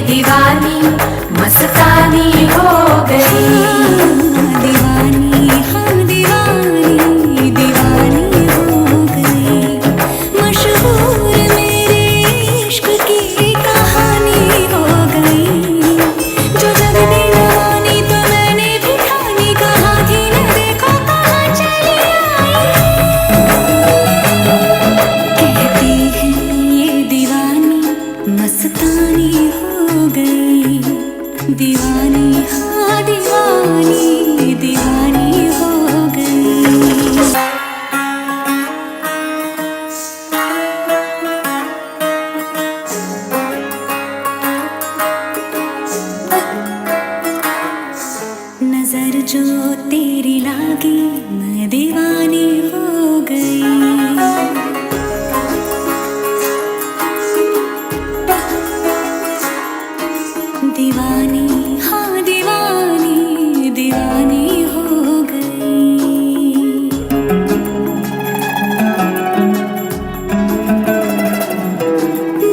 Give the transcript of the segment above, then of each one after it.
दीवानी मस्तानी हो गई। दीवानी हाँ दीवानी दीवानी हो गई। मशहूर मेरे इश्क की कहानी हो गई। जो जग ने न मानी तो मैंने भी ठानी, कहा थी न देखो कहाँ चली आई। कहती है ये दीवानी मस्तानी हो गई। दीवानी हाँ दीवानी दीवानी हो गई। नजर जो तेरी लागी मैं दीवानी हो गई। दीवानी हाँ दीवानी दीवानी हो गई।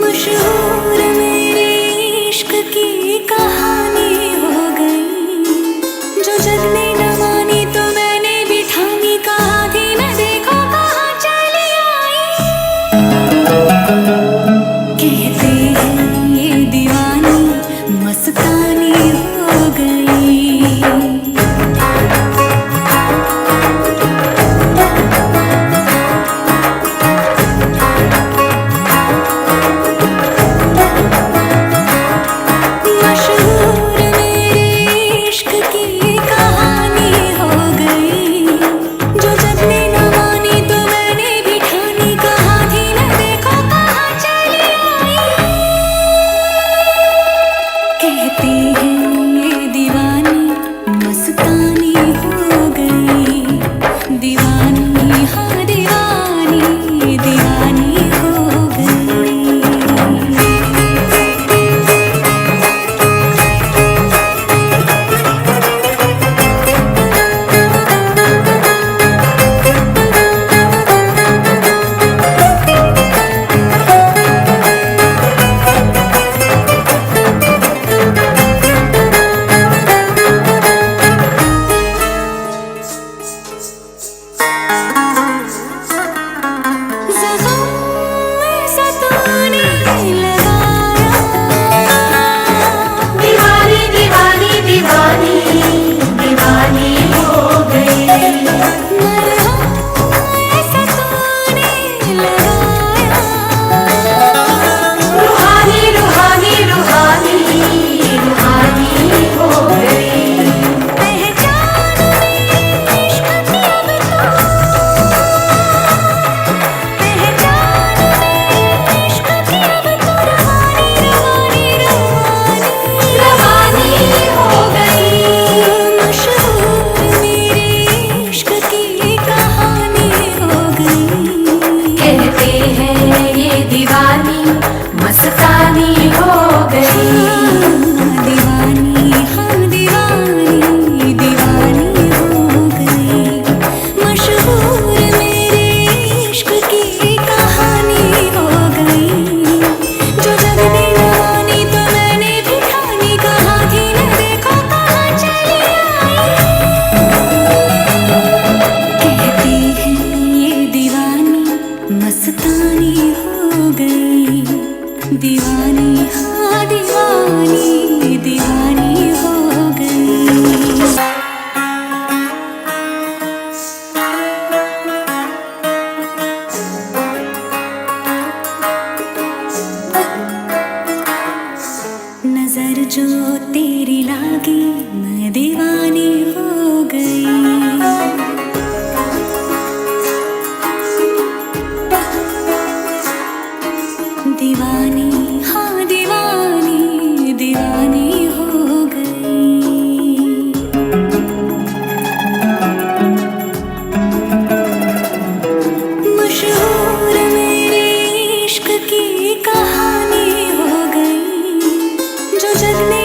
मशहूर मेरे इश्क की कहानी हो गई। जो जग ने न मानी तो मैंने भी ठानी, कहा थी न देखो कहाँ चली आई। कहते हैं ये दीवानी मस्तानी हो गई। मशहूर मेरे इश्क की कहानी हो गई। जो जग ने न मानी तो मैंने भी ठानी, कहा थी न देखो कहाँ चली आई। कहते हैं ये दीवानी मस्तानी हो गई। दीवानी हाँ दीवानी दीवानी हो गई। दीवानी दीवानी दीवानी दीवानी हो गई। रूहानी रूहानी रूहानी रूहानी हो गई। रवानी हो गई। मशहूर मेरे इश्क की कहानी हो गई। कहते हैं ये दीवानी मस्तानी हो गई। दीवानी हाँ दीवानी दीवानी हो गई। मशहूर मेरे इश्क की कहानी हो गई। जो जग ने न मानी तो मैंने भी ठानी, कहा थी न देखो कहाँ चली आई। कहती है ये दीवानी मस्तानी हो गई। दीवानी हाँ दीवानी दीवानी हो गई। नजर जो तेरी लागी मैं दीवानी हो गई। दीवानी हाँ दीवानी दीवानी हो गई। मशहूर मेरे इश्क की कहानी हो गई। जो जग ने